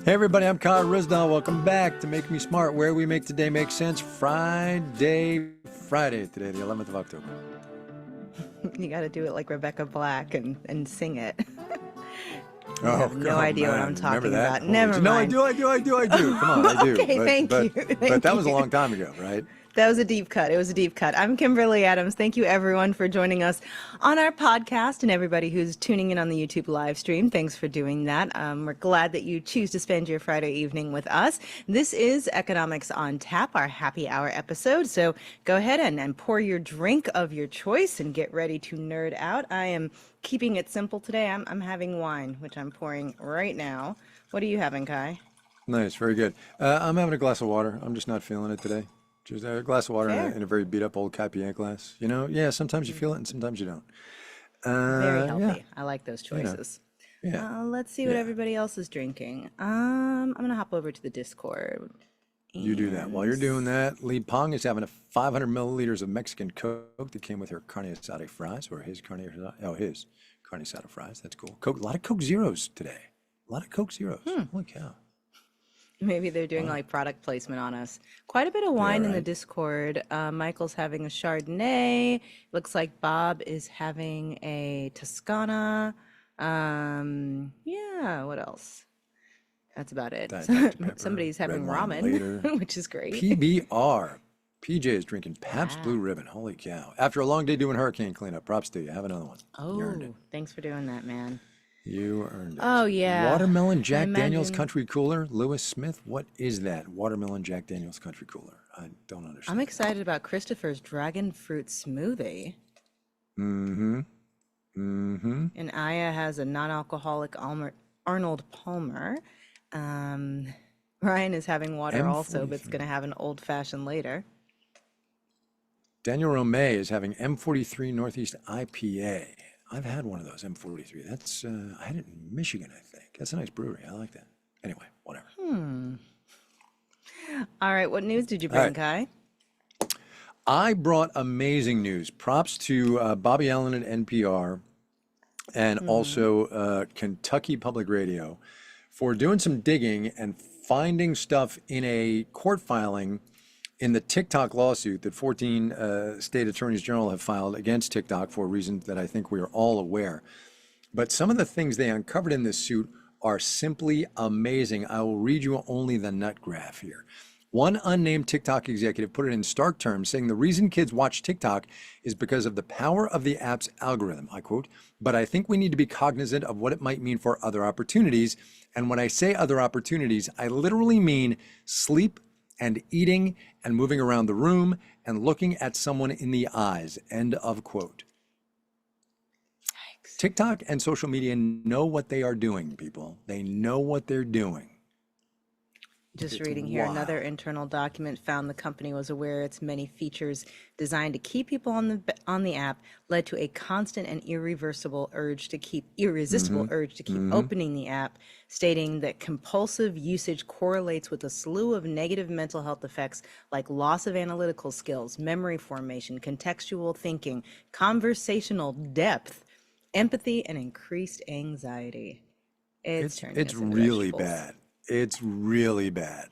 Hey everybody, I'm Kyle Ryssdal. Welcome back to Make Me Smart, where we make today make sense. Friday, today, the 11th of October. You got to do it like Rebecca Black and sing it. I Oh, have no idea what I'm talking about. Holy Never mind. No, I do. Come on, I do. Okay, thank you. But that was a long time ago, right? That was a deep cut. It was a deep cut. I'm Kimberly Adams. Thank you, everyone, for joining us on our podcast, and everybody who's tuning in on the YouTube live stream. Thanks for doing that. We're glad that you choose to spend your Friday evening with us. This is Economics on Tap, our happy hour episode. So go ahead and pour your drink of your choice and get ready to nerd out. I am keeping it simple today. I'm having wine, which I'm pouring right now. What are you having, Kai? Nice, very good. I'm having a glass of water. I'm just not feeling it today. Just a glass of water in a very beat up old Capier glass. You know, yeah, sometimes you feel it and sometimes you don't. Very healthy. Yeah. I like those choices. Yeah. Let's see what everybody else is drinking. I'm going to hop over to the Discord. You do that. While you're doing that, Lee Pong is having a 500 milliliters of Mexican Coke that came with her carne asada fries, or his carne asada fries. That's cool. Coke, a lot of Coke Zeros today. A lot of Coke Zeros. Holy cow. Maybe they're doing like product placement on us. Quite a bit of wine in the Discord. Michael's having a Chardonnay. Looks like Bob is having a Toscana. Yeah, what else? That's about it. Somebody's having ramen, which is great. PBR. PJ is drinking Pabst Blue Ribbon. Holy cow. After a long day doing hurricane cleanup, props to you. Have another one. Oh, thanks for doing that, man. You earned it. Oh, yeah. Watermelon Jack Daniels Country Cooler. Lewis Smith, what is that? Watermelon Jack Daniels Country Cooler. I don't understand. I'm excited about Christopher's dragon fruit smoothie. And Aya has a non-alcoholic Arnold Palmer. Ryan is having water also, but it's going to have an old-fashioned later. Daniel Romay is having M43 Northeast IPA. I've had one of those, M43. That's, I had it in Michigan, I think. That's a nice brewery. I like that. Anyway, whatever. All right, what news did you bring, Kai? I brought amazing news. Props to Bobby Allen at NPR and also Kentucky Public Radio for doing some digging and finding stuff in a court filing in the TikTok lawsuit that 14 state attorneys general have filed against TikTok for reasons that I think we are all aware. But some of the things they uncovered in this suit are simply amazing. I will read you only the nut graph here. One unnamed TikTok executive put it in stark terms, saying the reason kids watch TikTok is because of the power of the app's algorithm. I quote, "But I think we need to be cognizant of what it might mean for other opportunities. And when I say other opportunities, I literally mean sleep and eating and moving around the room and looking at someone in the eyes," end of quote. Yikes. TikTok and social media know what they are doing, people. They know what they're doing. Just reading here, another internal document found the company was aware its many features designed to keep people on the app led to a constant and irresistible urge to keep opening the app, stating that compulsive usage correlates with a slew of negative mental health effects like loss of analytical skills, memory formation, contextual thinking, conversational depth, empathy, and increased anxiety. It's really bad. It's really bad,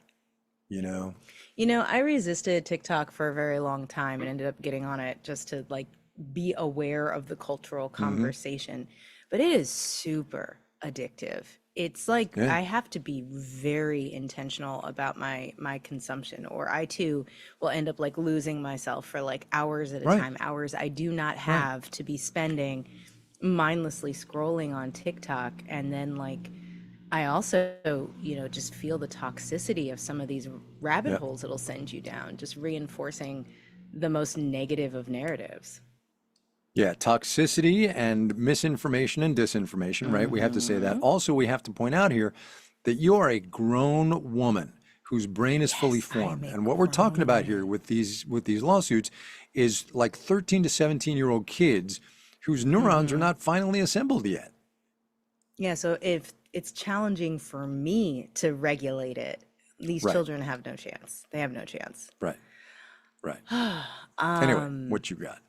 you know? You know, I resisted TikTok for a very long time and ended up getting on it just to like be aware of the cultural conversation. But it is super addictive. It's like I have to be very intentional about my consumption, or I too will end up like losing myself for like hours at a time, hours I do not have to be spending mindlessly scrolling on TikTok. And then like I also, you know, just feel the toxicity of some of these rabbit holes it'll send you down, just reinforcing the most negative of narratives. Yeah, toxicity and misinformation and disinformation, right? We have to say that. Also, we have to point out here that you are a grown woman whose brain is fully formed. And what we're talking about here with these lawsuits is like 13 to 17-year-old kids whose neurons are not finally assembled yet. Yeah, so if it's challenging for me to regulate it, these children have no chance. They have no chance. Right. Anyway, what you got?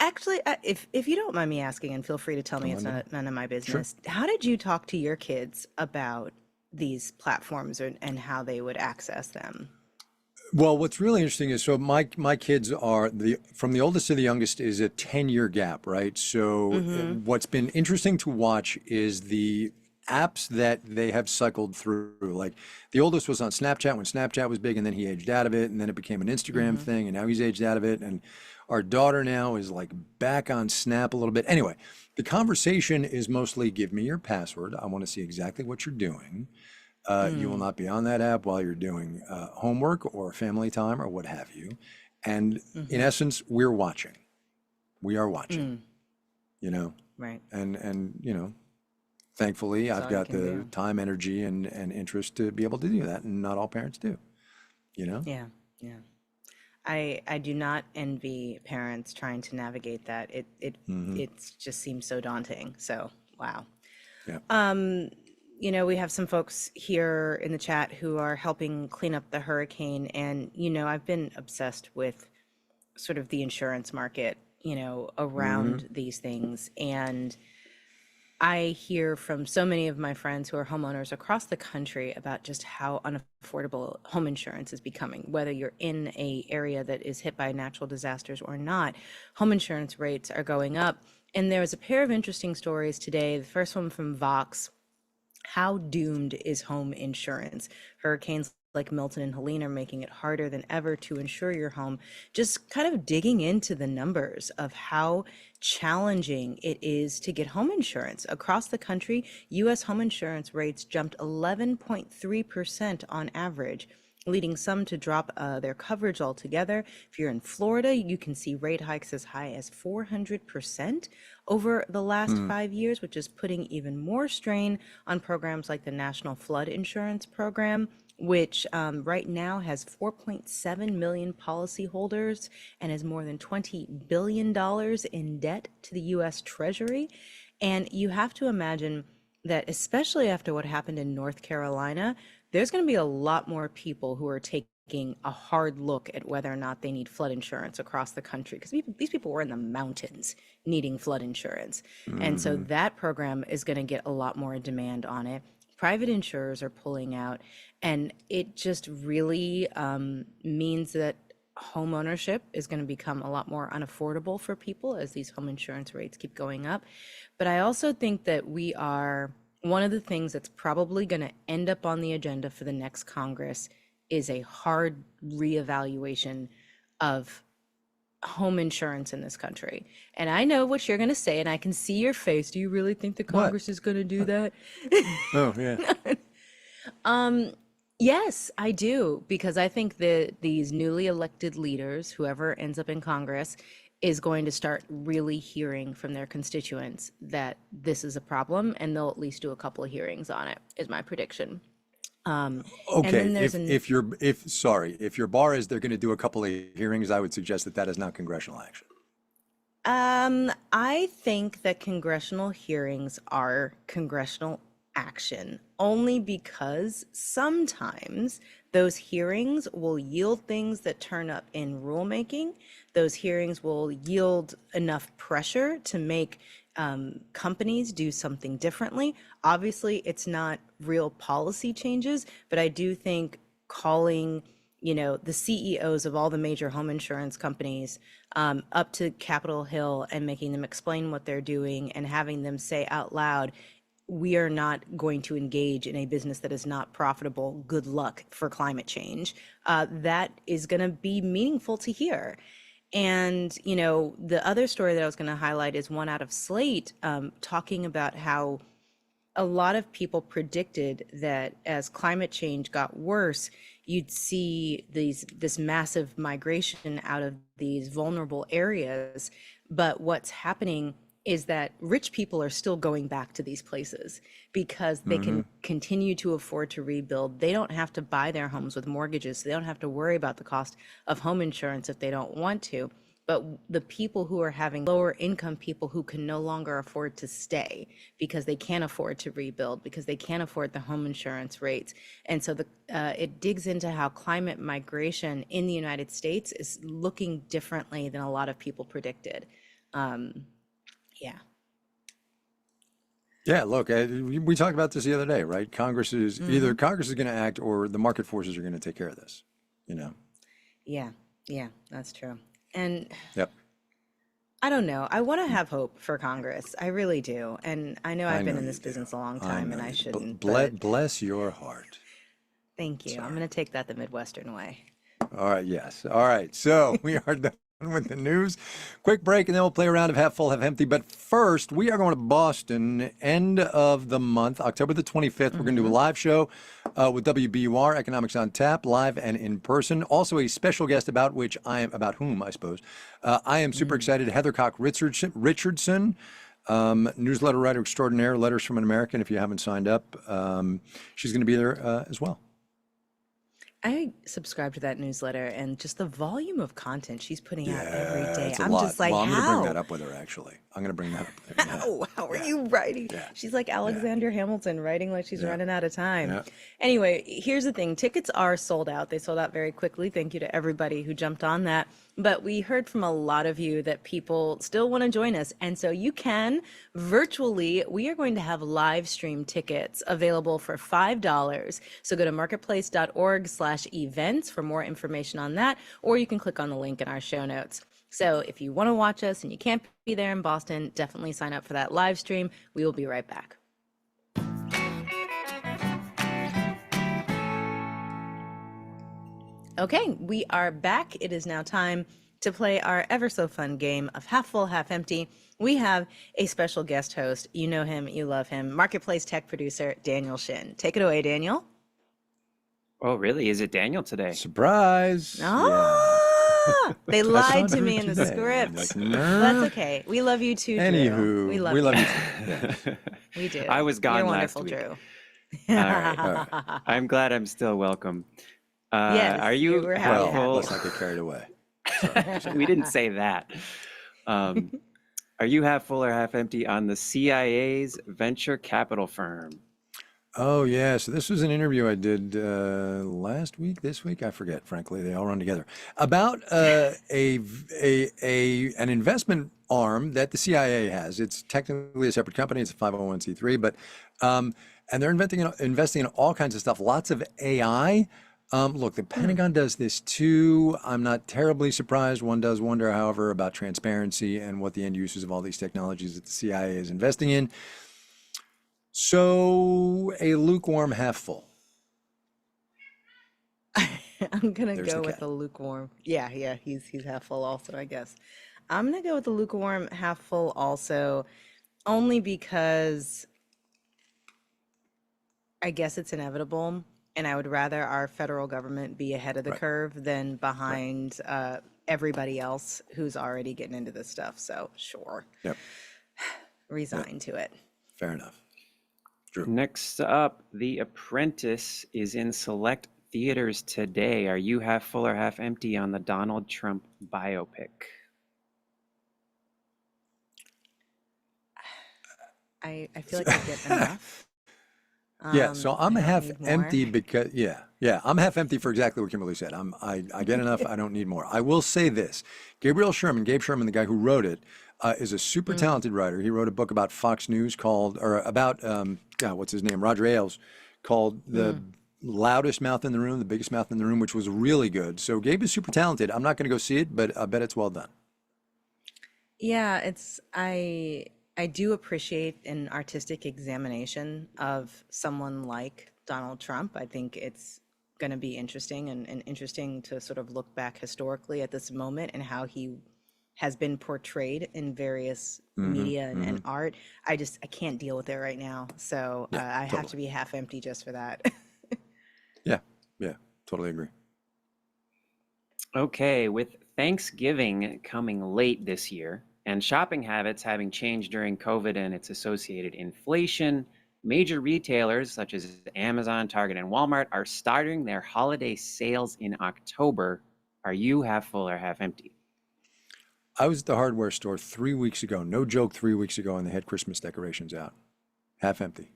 Actually, if you don't mind me asking, and feel free to tell me, it's none of my business. How did you talk to your kids about these platforms and how they would access them. Well, what's really interesting is so my kids are from the oldest to the youngest is a 10-year gap, right? So what's been interesting to watch is the apps that they have cycled through. Like the oldest was on Snapchat when Snapchat was big, and then he aged out of it, and then it became an Instagram thing, and now he's aged out of it. And our daughter now is like back on Snap a little bit. Anyway, the conversation is mostly give me your password. I want to see exactly what you're doing. You will not be on that app while you're doing homework or family time or what have you. And in essence, we're watching. We are watching, you know? Right. And you know, thankfully, That's I've all you got can the do. time, energy, and interest to be able to do that. And not all parents do, you know? Yeah, yeah. I do not envy parents trying to navigate that. It just seems so daunting. So, wow. Yeah. You know, we have some folks here in the chat who are helping clean up the hurricane. And, you know, I've been obsessed with sort of the insurance market, you know, around these things. And I hear from so many of my friends who are homeowners across the country about just how unaffordable home insurance is becoming. Whether you're in a area that is hit by natural disasters or not, home insurance rates are going up. And there was a pair of interesting stories today. The first one from Vox. How doomed is home insurance? Hurricanes like Milton and Helene are making it harder than ever to insure your home. Just kind of digging into the numbers of how challenging it is to get home insurance. Across the country, U.S. home insurance rates jumped 11.3% on average, leading some to drop their coverage altogether. If you're in Florida, you can see rate hikes as high as 400% over the last 5 years, which is putting even more strain on programs like the National Flood Insurance Program, which right now has 4.7 million policyholders and has more than $20 billion in debt to the U.S. Treasury. And you have to imagine that, especially after what happened in North Carolina, there's going to be a lot more people who are taking a hard look at whether or not they need flood insurance across the country, because these people were in the mountains needing flood insurance. And so that program is going to get a lot more demand on it. Private insurers are pulling out, and it just really means that home ownership is going to become a lot more unaffordable for people as these home insurance rates keep going up. But I also think that one of the things that's probably going to end up on the agenda for the next Congress is a hard reevaluation of home insurance in this country. And I know what you're going to say, and I can see your face. Do you really think the What? Congress is going to do that? Oh, yeah. Yes, I do, because I think that these newly elected leaders, whoever ends up in Congress, is going to start really hearing from their constituents that this is a problem, and they'll at least do a couple of hearings on it, is my prediction. And Okay. then there's If your bar is they're going to do a couple of hearings, I would suggest that is not congressional action. I think that congressional hearings are congressional action only because sometimes those hearings will yield things that turn up in rulemaking. Those hearings will yield enough pressure to make companies do something differently. Obviously, it's not real policy changes, but I do think calling, you know, the CEOs of all the major home insurance companies up to Capitol Hill and making them explain what they're doing and having them say out loud, we are not going to engage in a business that is not profitable. Good luck for climate change. That is going to be meaningful to hear. And, you know, the other story that I was going to highlight is one out of Slate talking about how a lot of people predicted that as climate change got worse, you'd see this massive migration out of these vulnerable areas. But what's happening is that rich people are still going back to these places because they can continue to afford to rebuild. They don't have to buy their homes with mortgages. So they don't have to worry about the cost of home insurance if they don't want to. But the people who are having lower income people who can no longer afford to stay because they can't afford to rebuild, because they can't afford the home insurance rates. And so it digs into how climate migration in the United States is looking differently than a lot of people predicted. Yeah. Yeah, look, we talked about this the other day, right? Congress is either Congress is going to act or the market forces are going to take care of this, you know? Yeah, yeah, that's true. And Yep. I don't know. I want to have hope for Congress. I really do. And I know I I've been know in you this do. business a long I time know and I you do. shouldn't, but Bless your heart. thank you. I'm Sorry. going to take that the Midwestern way. All right, yes. All right. So we are done with the news. Quick break, and then we'll play a round of half full, half empty. But first, we are going to Boston, end of the month, October the 25th. We're going to do a live show with WBUR, Economics on Tap, live and in person. Also, a special guest about whom, I suppose. I am super excited. Heather Cock Richardson, newsletter writer extraordinaire, Letters from an American, if you haven't signed up. She's going to be there as well. I subscribe to that newsletter and just the volume of content she's putting out every Yeah, day. it's a I'm lot. just like, Well, I'm going to bring that how? up with her, actually. I'm going to bring that up with her. Yeah. How are Yeah. you writing? Yeah. She's like Alexander Hamilton writing like she's Yeah. running out of time. Yeah. Anyway, here's the thing. Tickets are sold out. They sold out very quickly. Thank you to everybody who jumped on that. But we heard from a lot of you that people still want to join us. And so you can virtually, we are going to have live stream tickets available for $5. So go to marketplace.org/events for more information on that, or you can click on the link in our show notes. So if you want to watch us and you can't be there in Boston, definitely sign up for that live stream. We will be right back. Okay, we are back. It is now time to play our ever so fun game of half full, half empty. We have a special guest host. You know him, you love him, Marketplace tech producer Daniel Shin. Take it away, Daniel. Oh, really? Is it Daniel today? Surprise. Ah, they That's lied on to her me in the today. script. Like, That's okay. We love you too, Drew. Anywho, we love you. you. Yeah. We do. I was gone You're last wonderful, week. Drew. All right. I'm glad I'm still welcome. Yes, Are you were happy to have helpful? Let's not get carried away. We didn't say that. Are you half full or half empty on the CIA's venture capital firm? Oh yeah, so this was an interview I did last week, this week, I forget. Frankly, they all run together. About an investment arm that the CIA has. It's technically a separate company. It's a 501c3, but and they're investing in all kinds of stuff. Lots of AI. Look, the Pentagon does this too. I'm not terribly surprised. One does wonder, however, about transparency and what the end uses of all these technologies that the CIA is investing in. So a lukewarm half full. I'm gonna There's go the with cat. the lukewarm. Yeah, he's half full also, I guess. I'm gonna go with the lukewarm half full also, only because I guess it's inevitable, and I would rather our federal government be ahead of the Right. curve than behind everybody else who's already getting into this stuff. So sure, Yep. resign to it. Fair enough. Drew. Next up, The Apprentice is in select theaters today. Are you half full or half empty on the Donald Trump biopic? I feel like I get enough. Yeah, so I'm I don't half need more. empty because I'm half empty for exactly what Kimberly said. I get enough. I don't need more. I will say this: Gabe Sherman, the guy who wrote it, is a super talented writer. He wrote a book about Fox News about what's his name, Roger Ailes, called "The Loudest Mouth in the Room, the Biggest Mouth in the Room," which was really good. So Gabe is super talented. I'm not going to go see it, but I bet it's well done. Yeah, I do appreciate an artistic examination of someone like Donald Trump. I think it's going to be interesting and interesting to sort of look back historically at this moment and how he has been portrayed in various media and art. I can't deal with it right now. So I have to be half empty just for that. Yeah, totally agree. Okay, with Thanksgiving coming late this year and shopping habits having changed during COVID and its associated inflation, major retailers such as Amazon, Target, and Walmart are starting their holiday sales in October. Are you half full or half empty? I was at the hardware store 3 weeks ago. No joke, 3 weeks ago, and they had Christmas decorations out. Half empty.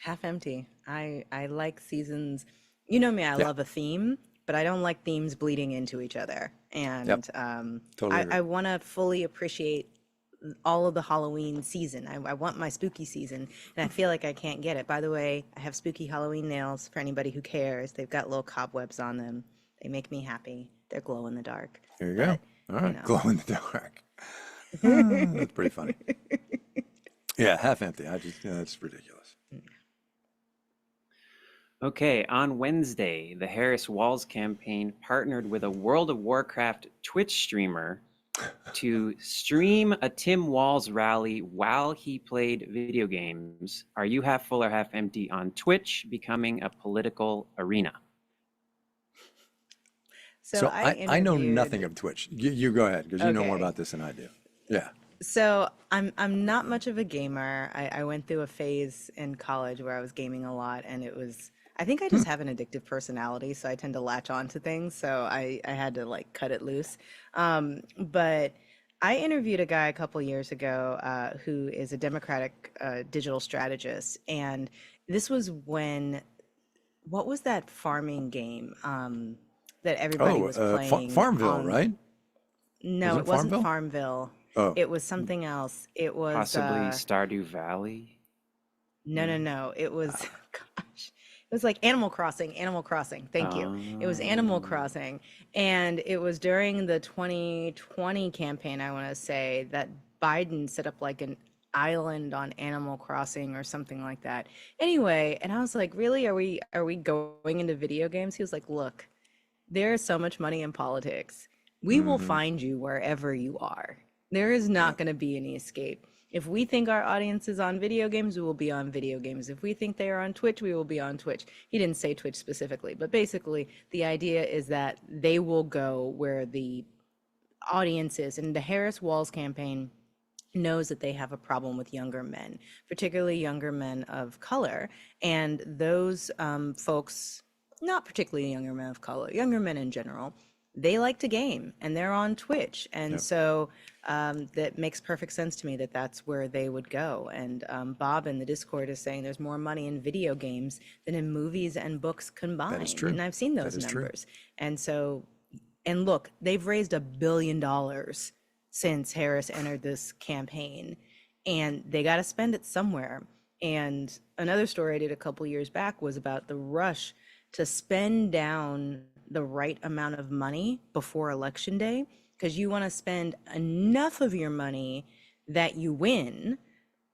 Half empty. I like seasons. You know me, I love a theme, but I don't like themes bleeding into each other. And Yep. Totally agree. I want to fully appreciate all of the Halloween season. I want my spooky season, and I feel like I can't get it. By the way, I have spooky Halloween nails for anybody who cares. They've got little cobwebs on them. They make me happy. They're glow in the dark. There you go. But, All right. know. Glow in the dark. That's pretty funny. Yeah, half empty. That's ridiculous. Okay, on Wednesday, the Harris Walls campaign partnered with a World of Warcraft Twitch streamer to stream a Tim Walz rally while he played video games. Are you half full or half empty on Twitch becoming a political arena? So I know nothing of Twitch. You go ahead, because you know more Okay. about this than I do. Yeah. So I'm not much of a gamer. I went through a phase in college where I was gaming a lot, and I think I just have an addictive personality, so I tend to latch on to things. So I had to like cut it loose. But I interviewed a guy a couple years ago who is a Democratic digital strategist, and this was when, what was that farming game that everybody was playing? Farmville, right? No, Was it it wasn't Farmville? Farmville. Oh. It was something else. It was Possibly Stardew Valley? no. It was gosh. It was like Animal Crossing. Animal Crossing. Thank you. It was Animal Crossing, and it was during the 2020 campaign, I want to say, that Biden set up like an island on Animal Crossing or something like that. Anyway, and I was like, really? Are we going into video games? He was like, look, there is so much money in politics. We will find you wherever you are. There is not going to be any escape. If we think our audience is on video games, we will be on video games. If we think they are on Twitch, we will be on Twitch. He didn't say Twitch specifically, but basically the idea is that they will go where the audience is. And the Harris Walls campaign knows that they have a problem with younger men, particularly younger men of color. And those folks, not particularly younger men of color, younger men in general, they like to game and they're on Twitch. And so that makes perfect sense to me that that's where they would go. And Bob in the Discord is saying there's more money in video games than in movies and books combined. That is true. And I've seen those That is true. numbers. And so, and look, they've raised $1 billion since Harris entered this campaign, and they got to spend it somewhere. And another story I did a couple years back was about the rush to spend down the right amount of money before election day, because you want to spend enough of your money that you win,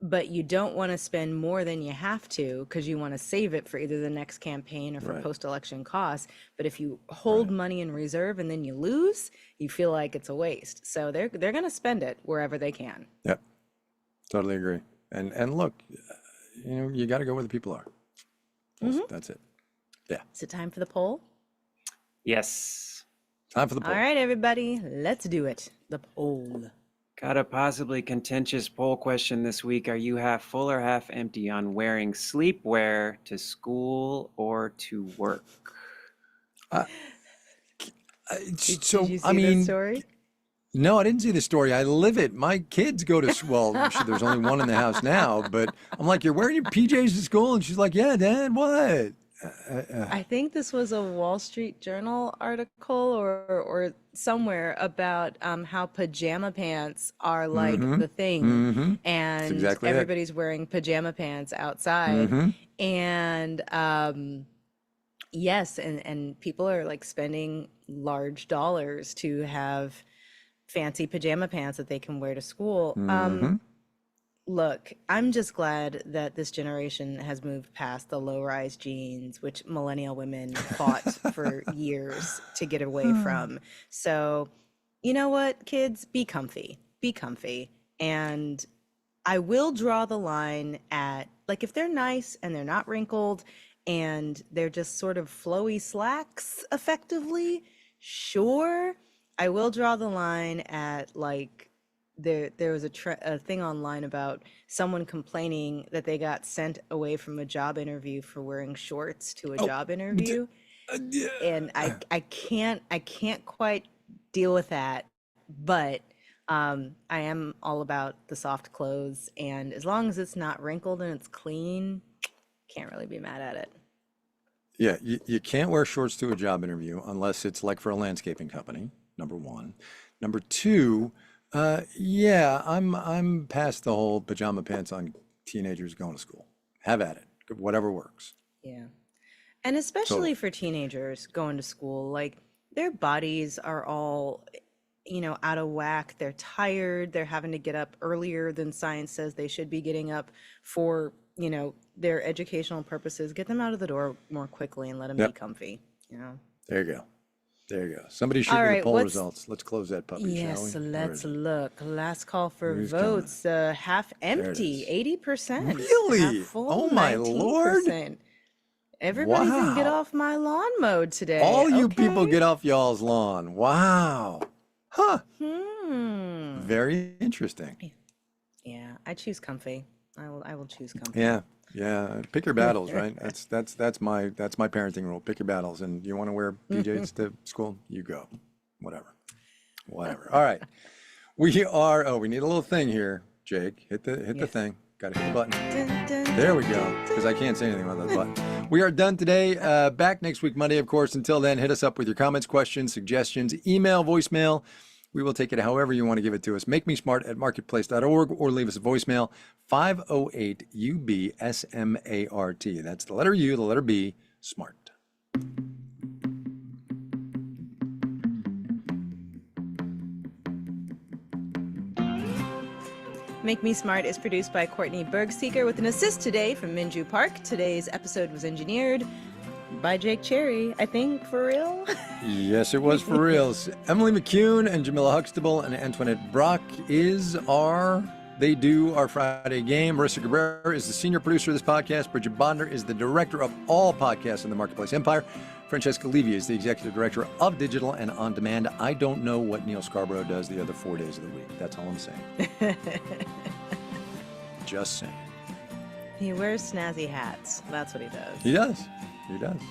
but you don't want to spend more than you have to because you want to save it for either the next campaign or for post-election costs. But if you hold money in reserve and then you lose, you feel like it's a waste. So they're going to spend it wherever they can. Yep. Totally agree. And look, you got to go where the people are. That's it. Yeah. Is it time for the poll? Yes. Time for the poll. All right, everybody, let's do it. The poll. Got a possibly contentious poll question this week. Are you half full or half empty on wearing sleepwear to school or to work? Did you see the story? No, I didn't see the story. I live it. My kids go to, well, there's only one in the house now, but I'm like, you're wearing your PJs to school? And she's like, yeah, Dad, what? I think this was a Wall Street Journal article or somewhere about how pajama pants are like the thing, and exactly everybody's wearing pajama pants outside, and yes, and people are like spending large dollars to have fancy pajama pants that they can wear to school. Look, I'm just glad that this generation has moved past the low-rise jeans, which millennial women fought for years to get away from. So, you know what, kids, be comfy. Be comfy. And I will draw the line at, like, if they're nice and they're not wrinkled and they're just sort of flowy slacks effectively, sure. I will draw the line at, like, there was a thing online about someone complaining that they got sent away from a job interview for wearing shorts to a job interview, and I can't quite deal with that, but I am all about the soft clothes, and as long as it's not wrinkled and it's clean, can't really be mad at it. Yeah, you can't wear shorts to a job interview unless it's like for a landscaping company, number one. Number two, yeah, I'm past the whole pajama pants on teenagers going to school. Have at it. Whatever works. Yeah. And especially Totally. for teenagers going to school, like their bodies are all, out of whack. They're tired. They're having to get up earlier than science says they should be getting up for, their educational purposes. Get them out of the door more quickly and let them be Yep. comfy. There you go. There you go. Somebody shoot All me the right, poll what's results. Let's close that puppy, shall we? Yes, Where let's is it? look. Last call for Who's coming? votes. Half There it empty, is. 80%. Really? Half full, Oh my Lord. 19%. Everybody's in get Wow. off my lawn mode today. All you people Okay. get off y'all's lawn. Wow. Huh. Hmm. Very interesting. Yeah, I choose comfy. I will choose comfy. Yeah. Yeah. Pick your battles, right? That's my parenting rule. Pick your battles. And you want to wear PJs to school? You go. Whatever. Whatever. All right. We need a little thing here, Jake. Hit the Yes. thing. Gotta hit the button. Dun, dun, There we dun, go. dun, Because I can't say anything without that button. We are done today. Back next week, Monday, of course. Until then, hit us up with your comments, questions, suggestions, email, voicemail. We will take it however you want to give it to us. Make me smart at marketplace.org or leave us a voicemail 508 UBSMART. That's the letter U, the letter B, smart. Make Me Smart is produced by Courtney Bergseeker with an assist today from Minju Park. Today's episode was engineered by Jake Cherry, I think, for real. Yes, it was for reals. Emily McCune and Jamila Huxtable and Antoinette Brock they do our Friday game. Marissa Cabrera is the senior producer of this podcast. Bridget Bonder is the director of all podcasts in the Marketplace Empire. Francesca Levy is the executive director of digital and on demand. I don't know what Neil Scarborough does the other 4 days of the week. That's all I'm saying. Just saying. He wears snazzy hats. That's what he does. He does. He does.